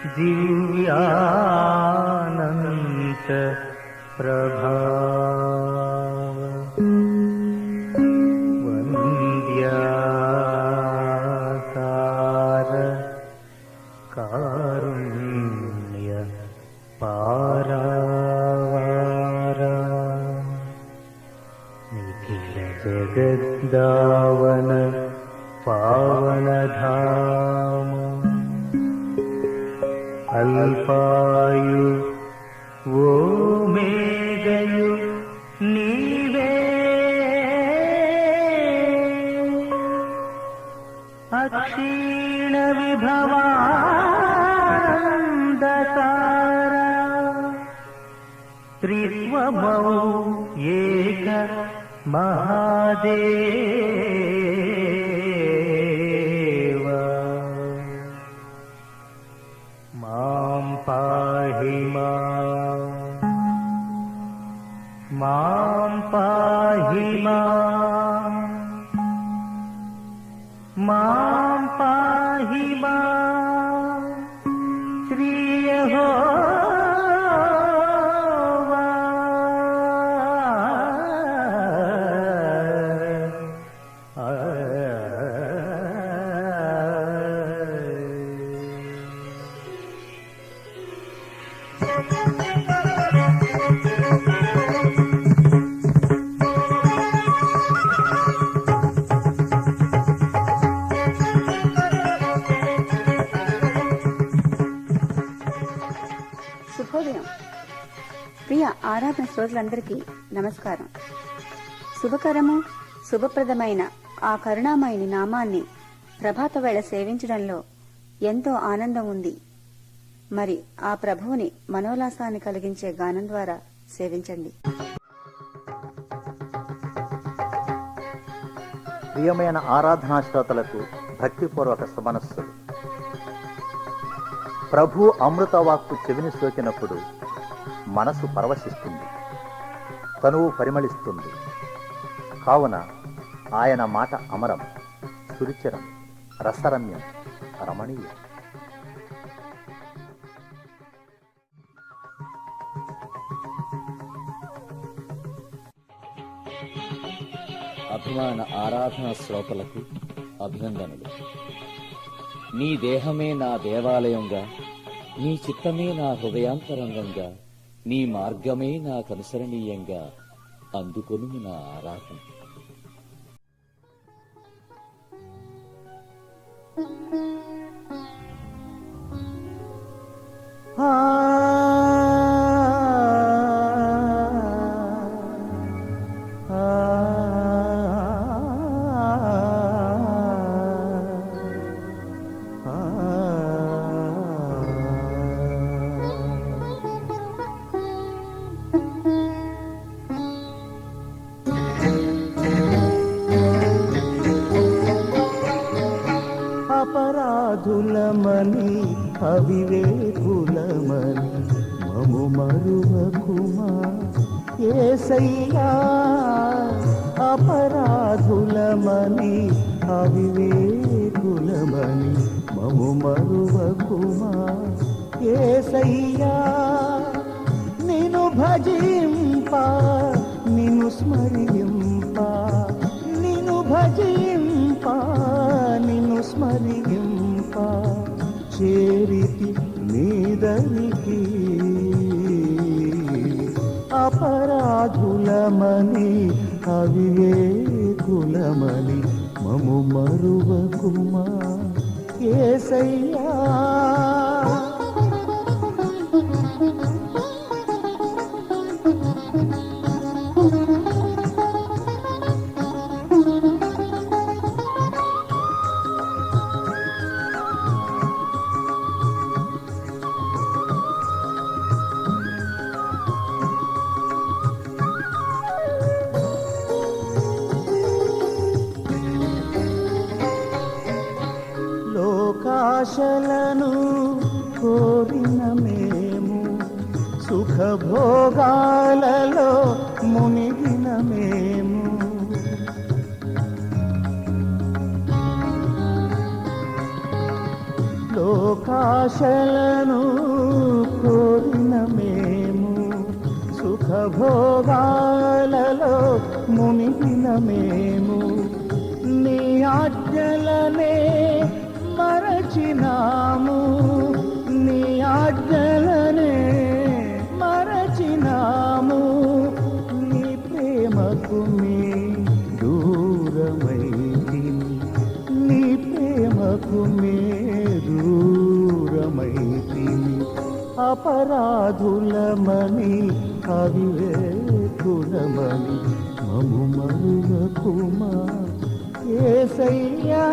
दिव्यानन्त प्रभाव वन्द्याकार कारुण्य पारावार निखिल जगद्दावन पावनधाम अल्पायु वो मेघयु नीवे अक्षीण विभवान्धकार त्रित्वमौ एक महादेव मां पाहि मां पाहि मां पाहि श्री यहोवा శుభోదయం. ప్రియ ఆరాధన శ్రోతలందరికీ నమస్కారం. శుభకరము శుభప్రదమైన ఆ కరుణామయుని నామాన్ని ప్రభాత వేళ సేవించడంలో ఎంతో ఆనందం ఉంది. మరి ఆ ప్రభువుని మనోల్లాసాన్ని కలిగించే గానం ద్వారా సేవించండి. ప్రియమైన ఆరాధనా శ్రోతలకు భక్తిపూర్వక సుమనస్సులు. ప్రభు అమృతవాక్కు చెవిని సోకినప్పుడు మనసు పరవశిస్తుంది, తనువు పరిమళిస్తుంది. కావున ఆయన మాట అమరం, సురుచిరం, రసరమ్యం, రమణీయం. అభిమాన ఆరాధన శ్రోతలకు అభినందనలు. నీ దేహమే నా దేవాలయంగా, నీ చిత్తమే నా హృదయాంతరంగంగా, నీ మార్గమే నాకనుసరణీయంగా అందుకొను నా ఆరాధన. అపరాధులమని అవివేకులమని మము మరువకుమా యేసయ్యా. అపరాధులమని అవివేకులమని మము మరువకుమా యేసయ్యా. నిన్ను భజింప నిన్ను స్మరింప, నిన్ను భజింప నిన్ను స్మరింప చేరితి నీదరికి. అపరాధులమని అవివేకులమని మము మరువకుమా యేసయ్యా. లోకాశలను కోరిన మేము సుఖభోగాలలో మునిగిన మేము లోకాశలను కోరిన మేము సుఖభోగాలలో మునిగిన మేము నీ ఆజ్ఞలనే మరచినాము నీ ఆజ్ఞలనే మరచినాము నీ ప్రేమకు మే దూరమైతిమి నీ ప్రేమకు మే దూరమైతిమి అపరాధులమని అవివేకులమని మము మరువకుమా యేసయ్యా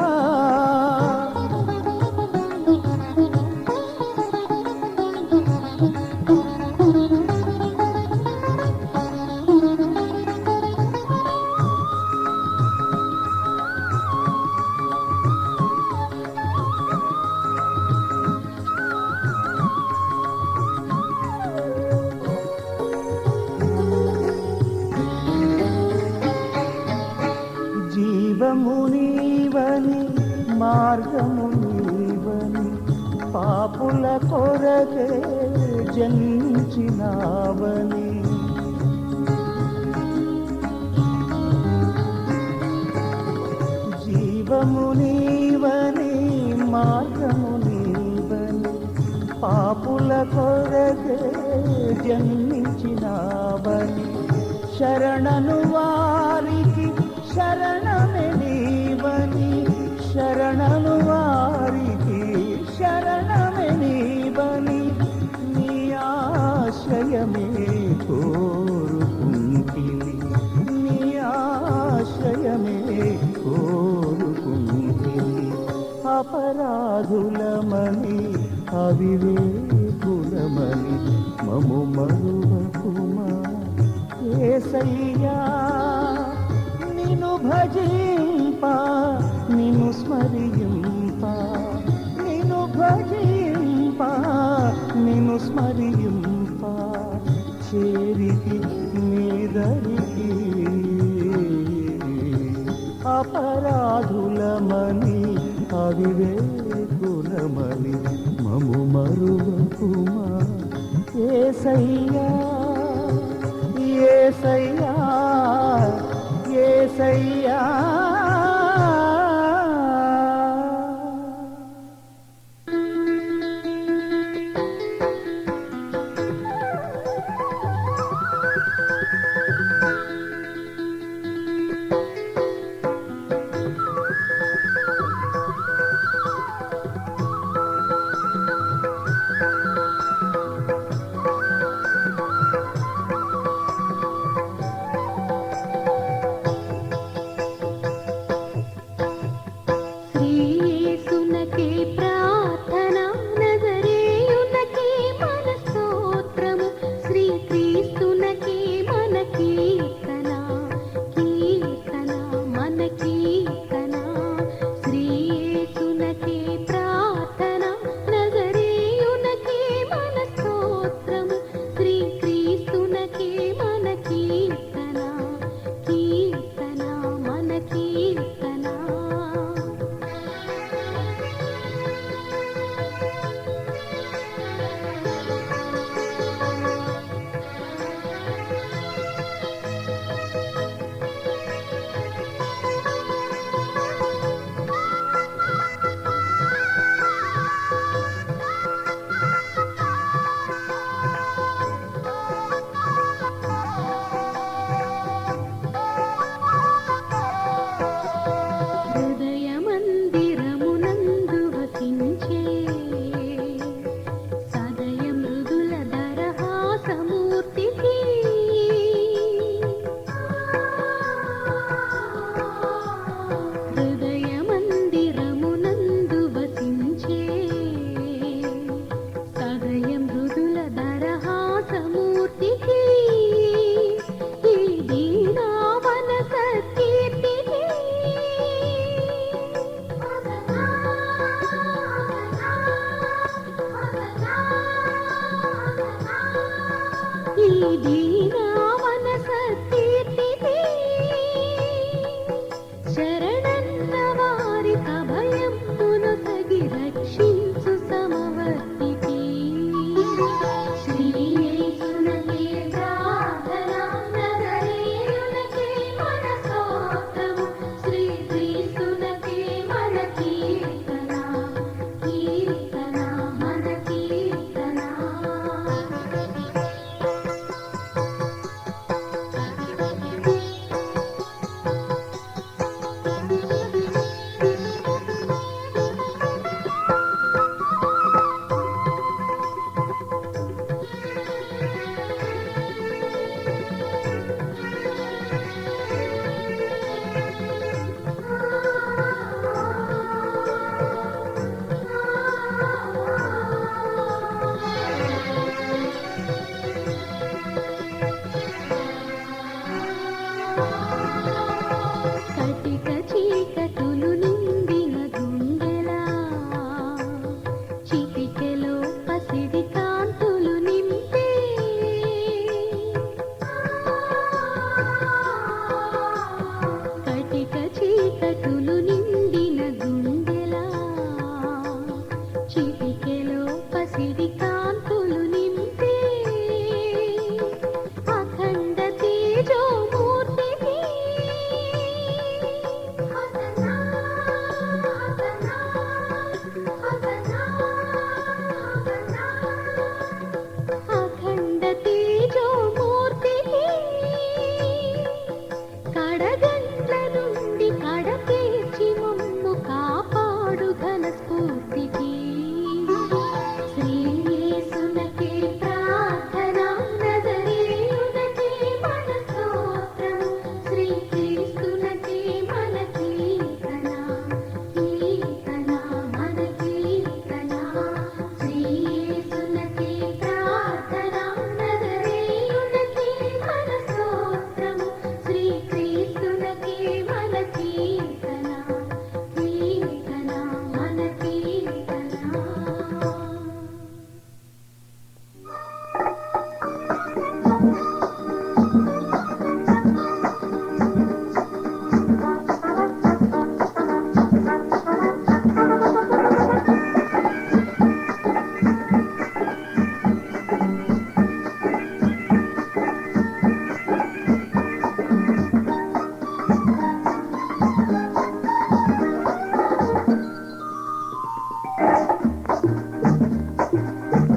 జీవము నీవని మార్గము నీవని పాపుల కొరకే జన్మించినావని జీవము నీవని మార్గము నీవని పాపుల కొరకే జన్మించినావని శరణను వారికి శరణమే నీవని శరణను వారికి శరణమే నీవని నీ ఆశ్రయమే కోరుకుంటిని నీ ఆశ్రయమే కోరుకుంటిని అపరాధులమని అవివేకులమని మము మరువకుమా యేసయ్యా నిన్ను భజింప నిన్ను స్మరింప నిన్ను భజింప నిన్ను స్మరింప చేరికి నీదరికి అపరాధులమని అవివేకులమని మము మరువకుమా యేసయ్యా యేసయ్యా యేసయ్యా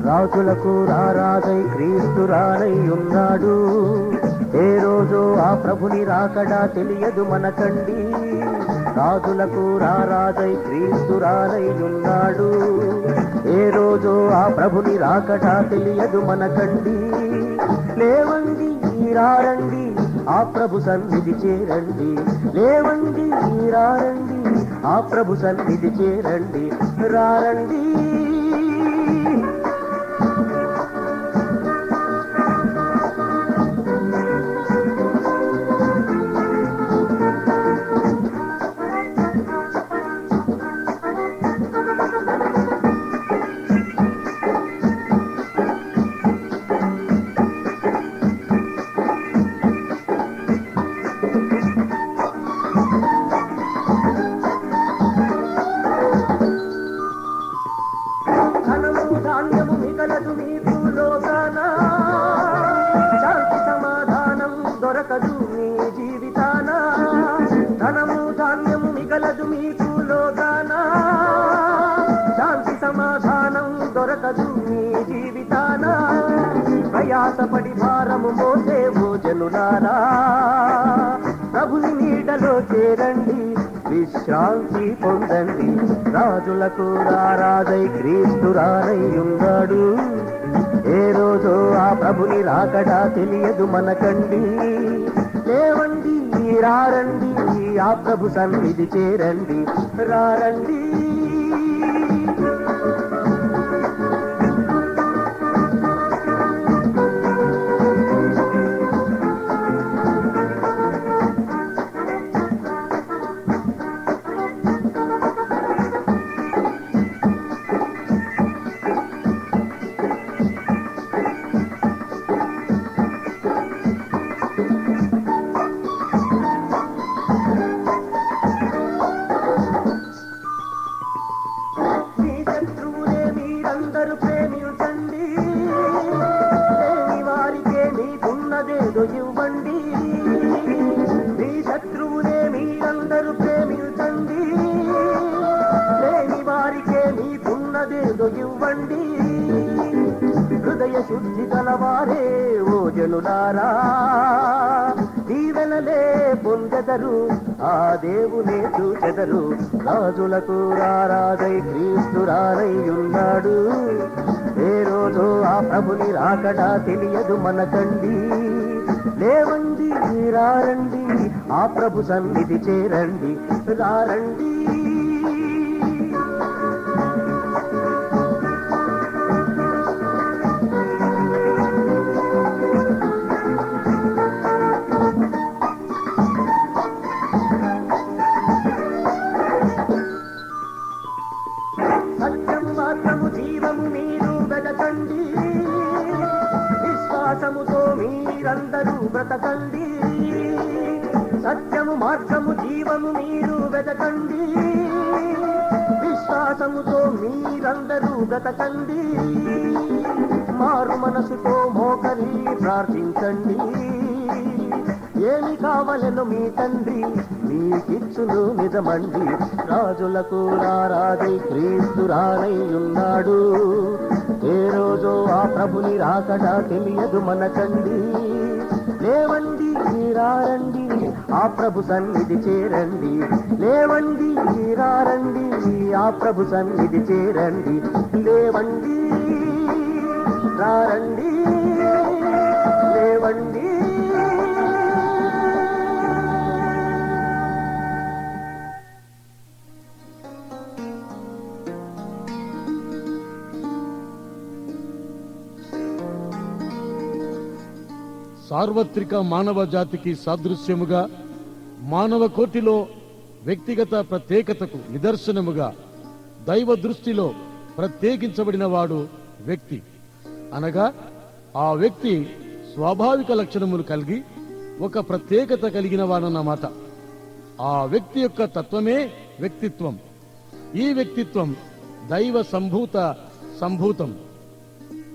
రాజులకు రారాజై క్రీస్తు రానై ఉన్నాడు. ఏ రోజు ఆ ప్రభుని రాకడా తెలియదు మనకండి. రాజులకు రారాజై క్రీస్తు రానై ఉన్నాడు. ఏ రోజు ఆ ప్రభుని రాకడా తెలియదు మనకండి. లేవండి రారండి ఆ ప్రభు సన్నిధి చేరండి. లేవండి రారండి ఆ ప్రభు సన్నిధి చేరండి. రారండి ప్రయాసపడి భారము మోసే ఓ జనులారా, ప్రభుని నీడలో చేరండి, విశ్రాంతి పొందండి. రాజులకు రారాజై క్రీస్తు రానై ఉన్నాడు. ఏ రోజు ఆ ప్రభుని రాకడా తెలియదు మనకండి. లేవండి రారండి ఆ ప్రభు సన్నిధి చేరండి. రారండి ఇవ్వండి. మీ శత్రువునే మీరందరూ ప్రేమించండి. లేని వారికే మీకున్నదేదో ఇవ్వండి. హృదయ శుద్ధి గలవారే ఓ జనులారా, దీవెనలే పొందెదరు, ఆ దేవునే చూచెదరు. రాజులకు రారాజై క్రీస్తు రానై ఉన్నాడు. ఏ రోజు ఆ ప్రభుని రాకడా తెలియదు మనకండి. లేవండి రారండి ఆ ప్రభు సన్నిధి చేరండి. రారండి సత్యము మార్గము జీవము మీరు వెదకండి. విశ్వాసముతో మీరందరూ బ్రతకండి. సత్యము మార్గము జీవము మీరు వెదకండి. విశ్వాసముతో మీరందరూ బ్రతకండి. మారు మనసుతో మోకరి ప్రార్థించండి. ఏమి కావలెను మీ తండ్రి మీకిచ్చును నిజమండి. రాజులకు రారాజై క్రీస్తు రానై ఉన్నాడు. ఏ రోజు ఆ ప్రభుని రాకడా తెలియదు మనకండి. లేవండి రారండి ఆ ప్రభు సన్నిధి చేరండి. లేవండి రారండి ఆ ప్రభు సన్నిధి చేరండి. లేవండి రారండి లేవండి. సార్వత్రిక మానవ జాతికి సాదృశ్యముగా, మానవ కోటిలో వ్యక్తిగత ప్రత్యేకతకు నిదర్శనముగా, దైవ దృష్టిలో ప్రత్యేకించబడిన వాడు వ్యక్తి. అనగా ఆ వ్యక్తి స్వాభావిక లక్షణములు కలిగి ఒక ప్రత్యేకత కలిగిన వాడన్నమాట. ఆ వ్యక్తి యొక్క తత్వమే వ్యక్తిత్వం. ఈ వ్యక్తిత్వం దైవ సంభూతం.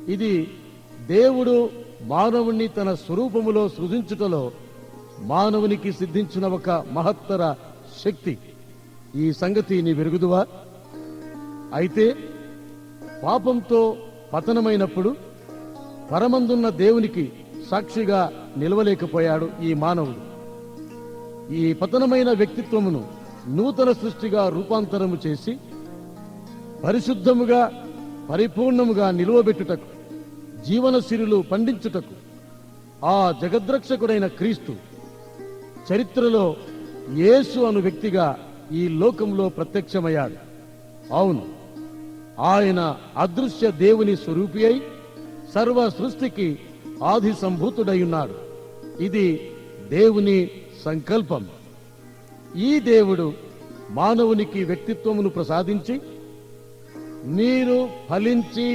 ఇది దేవుడు మానవుణ్ణి తన స్వరూపములో సృజించుటలో మానవునికి సిద్ధించిన ఒక మహత్తర శక్తి. ఈ సంగతి నీ వెరుగుదువా? అయితే పాపంతో పతనమైనప్పుడు పరమందున్న దేవునికి సాక్షిగా నిలవలేకపోయాడు ఈ మానవుడు. ఈ పతనమైన వ్యక్తిత్వమును నూతన సృష్టిగా రూపాంతరము చేసి పరిశుద్ధముగా పరిపూర్ణముగా నిలువబెట్టుటకు, జీవన సిరులు పండించుటకు ఆ జగద్రక్షకుడైన క్రీస్తు చరిత్రలో యేసు అను వ్యక్తిగా ఈ లోకంలో ప్రత్యక్షమయ్యాడు. అవును, ఆయన అదృశ్య దేవుని స్వరూపి అయి సర్వ సృష్టికి ఆది సంభూతుడై ఉన్నాడు. ఇది దేవుని సంకల్పం. ఈ దేవుడు మానవునికి వ్యక్తిత్వమును ప్రసాదించి మీరు ఫలించి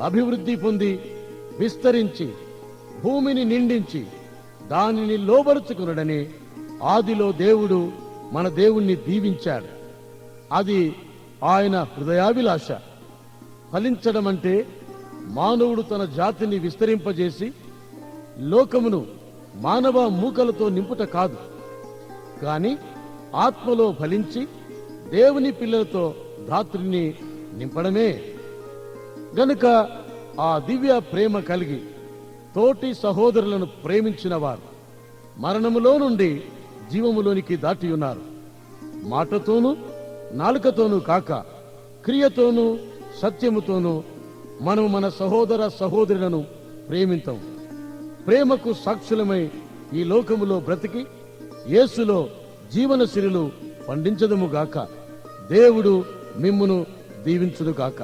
అభివృద్ధి పొంది విస్తరించి భూమిని నిండించి దానిని లోబరుచుకునడని ఆదిలో దేవుడు మన దేవుణ్ణి దీవించాడు. అది ఆయన హృదయాభిలాష. ఫలించడం అంటే మానవుడు తన జాతిని విస్తరింపజేసి లోకమును మానవ మూకలతో నింపుట కాదు, కాని ఆత్మలో ఫలించి దేవుని పిల్లలతో ధాత్రిని నింపడమే. గనుక ఆ దివ్య ప్రేమ కలిగి తోటి సహోదరులను ప్రేమించిన వారు మరణములో నుండి జీవములోనికి దాటియున్నారు. మాటతోనూ నాలుకతోనూ కాక క్రియతోనూ సత్యముతోనూ మనం మన సహోదర సహోదరులను ప్రేమింతాం. ప్రేమకు సాక్షులమై ఈ లోకములో బ్రతికి యేసులో జీవన సిరులు పండించదముగాక. దేవుడు మిమ్మును దీవించునుగాక.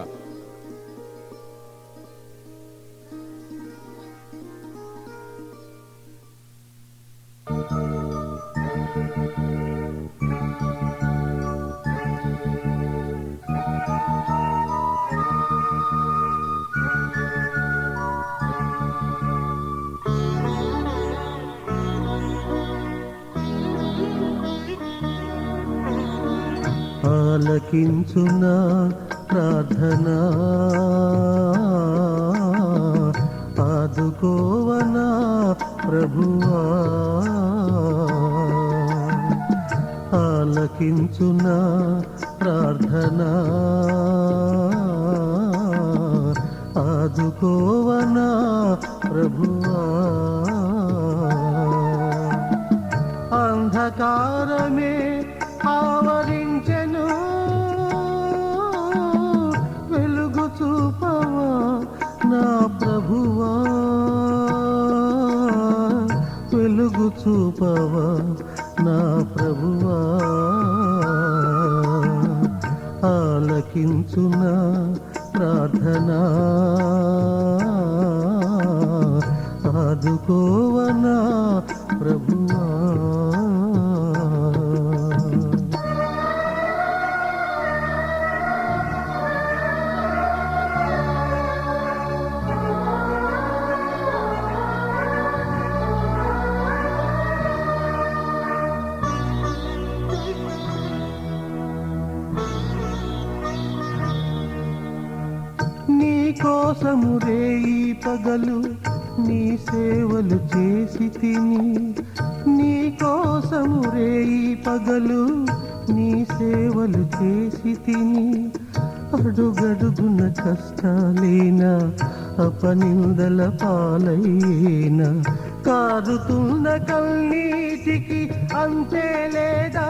ఆలకించునా ప్రార్థనా, ఆదుకోవనా ప్రభువా. ఆలకించునా ప్రార్థనా, ఆదుకోవనా ప్రభువా. అంధకారమే ఆవరించెను, వెలుగు చూపవా నా ప్రభువా. వెలుగు చూపవా నా ప్రభువా. ఆలకించునా ప్రార్థనా, ఆదుకోవనా ప్రభువా. నీ కోసము రేయి పగలు నీ సేవలు చేసి తిని. నీ కోసము రేయి పగలు నీ సేవలు చేసి తిని. అడుగడుగున కష్టాలేనా, అపనిందల పాలైనా. కారుతున్న కన్నీటికి అంతే లేదా,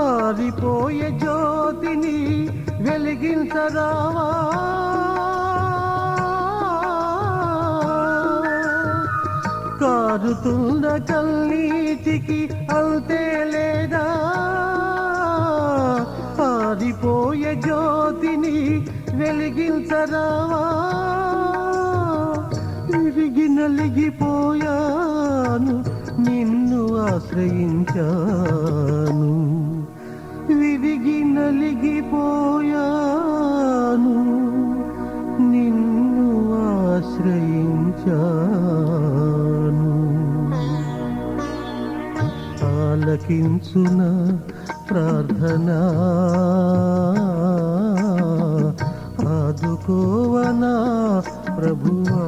ఆరిపోయే జ్యోతిని వెలిగించరావా. కారుతున్న కన్నీటికి అంతే లేదా, ఆరిపోయే జ్యోతిని వెలిగించరావా. విరిగి నలిగిపోయాను, నిన్ను ఆశ్రయించాను. విరిగి నలిగిపోయాను, నిన్ను ఆశ్రయించాను. ఆలకించునా ప్రార్థనా, ఆదుకోవనా ప్రభువా.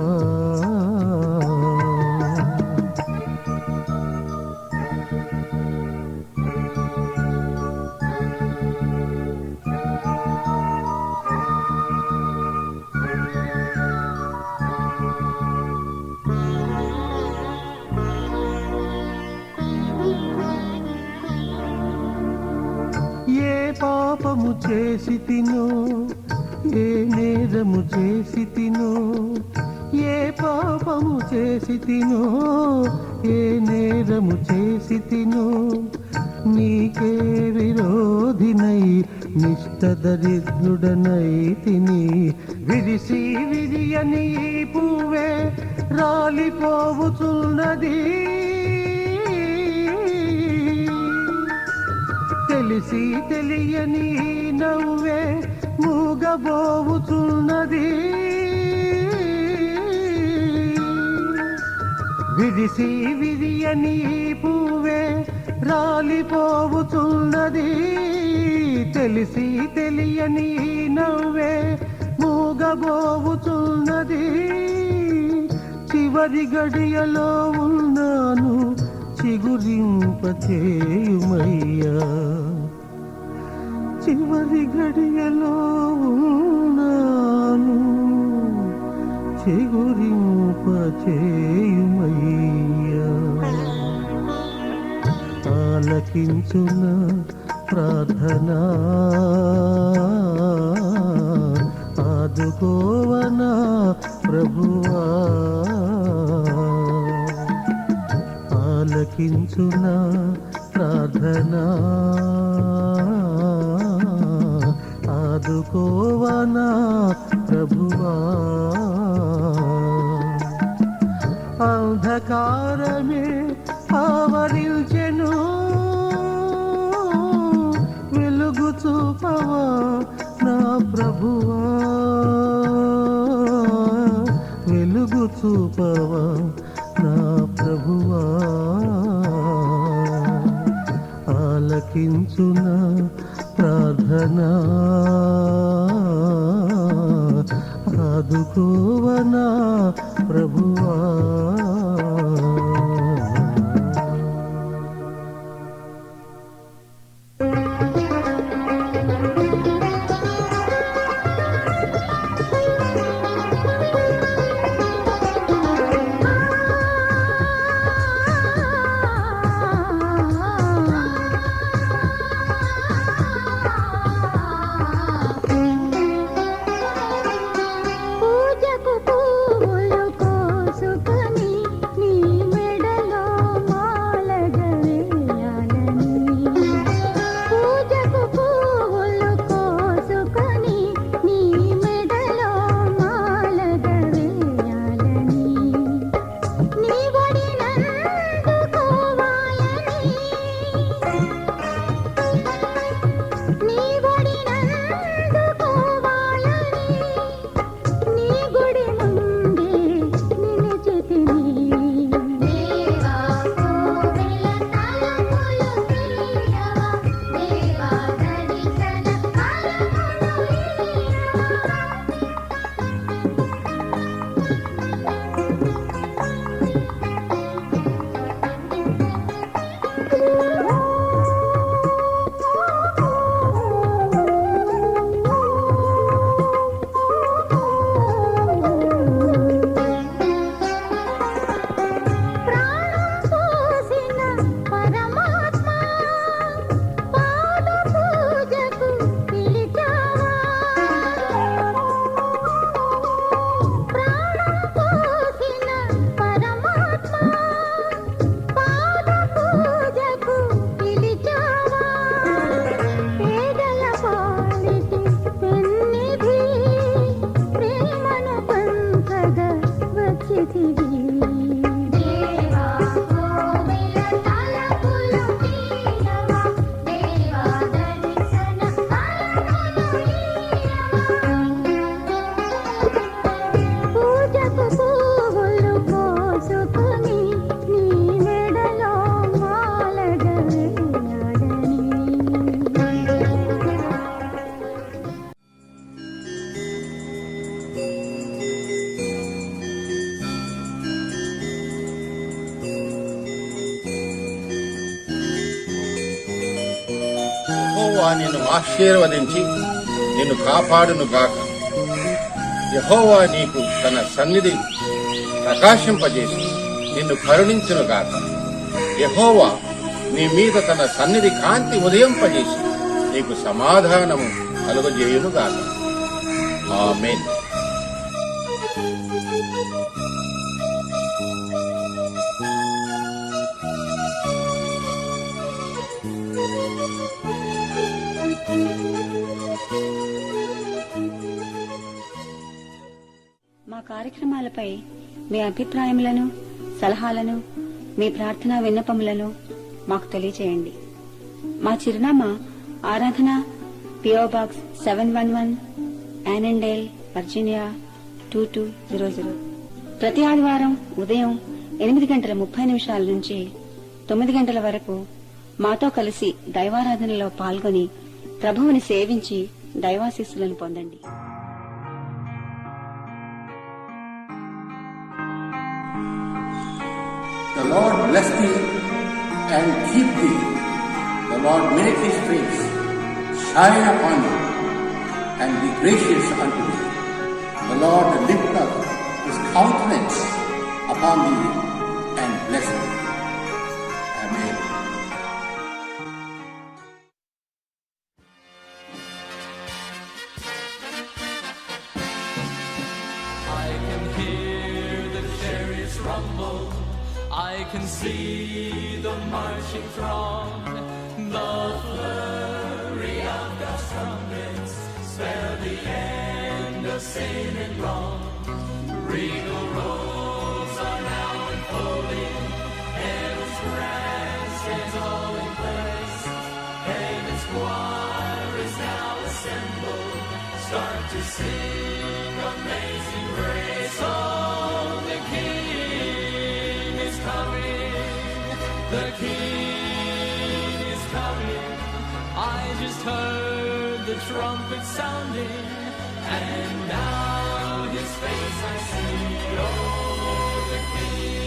పాపము చేసి తినో, ఏ నేరము చేసి తినో, ఏ పాపము చేసి తినో, ఏ నేరము చేసి తినో, నీకే విరోధినై నిష్టదరిద్రుడనై తిని, విరిసి విరియని పువ్వే రాలిపోవుచున్నది, తెలిసి తెలియని నవ్వే మూగబోవుచున్నది, విరిసి విరియని పువ్వే రాలిపోవుచున్నది, తెలిసి తెలియని నవ్వే మూగబోవుచున్నది, చివరి గడియలో ఉన్నాను చిగురింపచేయుమయ్యా, చివరి గడియలో ఉన్నాను చిగురింపచేయుమయ్యా, ఆలకించున ప్రార్థనా, ఆదుకోవనా ప్రభువా, ఆలకించున ప్రార్థనా, ఆదుకోవనా ప్రభువా, అంధకారమే ఆవరించెను, వెలుగు చూపవా నా ప్రభువా, వెలుగు చూపవా నా ప్రభువా, ఆలకించున ప్రార్థనా, ఆదుకోవనా ప్రభువా. పూజకు పువ్వులు కోసుకొని నీ మెడలో మాలగ వేయాలని, పూజకు పువ్వులు కోసుకొని నీ మెడలో మాలగ వేయాలని, నీ ఒడినందుకోవాలని, నీ ఒడినందుకోవాలని, నీ గుడి ముందే నిలిచితిని. దేవా కోవెల తలపులు తీయవా, దేవా దర్శన ఫలములు ఇయ్యవా. ప్రాణం పోసిన పరమాత్మ పాద పూజకు పిలిచావా, ప్రాణం పోసిన పరమాత్మ పాద పూజకు పిలిచావా, పేదల పాలిటి పెన్నిధి ప్రేమను పంచగా వచ్చితివి. దేవా కోవెల తలపులు తీయవా, దేవా దర్శన ఫలములు ఇయ్యవా. పూజకు పువ్వులు కోసుకొని నీ మెడలో మాలగ వేయాలని. యెహోవా నిన్ను ఆశీర్వదించి నిన్ను కాపాడును గాక. యెహోవా నీకు తన సన్నిధి ప్రకాశింపజేసి నిన్ను కరుణించును గాక. యెహోవా నీ మీద తన సన్నిధి కాంతి ఉదయింపజేసి నీకు సమాధానము కలుగజేయునుగాక. ఆమేన్. మా కార్యక్రమాలపై మీ అభిప్రాయములను, సలహాలను, మీ ప్రార్థనా విన్నపములను మాకు తెలియచేయండి. మా చిరునామా ఆరాధన, PO Box 711, యానెండేల్, వర్జీనియా 2200. ప్రతి ఆదివారం ఉదయం 8:30 నుంచి 9 గంటల వరకు మాతో కలిసి దైవారాధనలో పాల్గొని ప్రభువుని సేవించి దైవాశీస్సులను పొందండి. The Lord bless thee and keep thee. The Lord make his face shine upon you and be gracious unto thee. The Lord lift up his countenance upon thee and bless thee. Amen. I can hear the chariots rumble, I can see the marching throng, the flurry of God's trumpets spell the end of sin and wrong. Regal robes are now unfolding, heaven's grand stands all in place, heaven's choir is now assembled, start to sing amazing grace. Oh, the King is coming, the King is coming. I just heard the trumpet sounding, and now his face I see. Oh, the King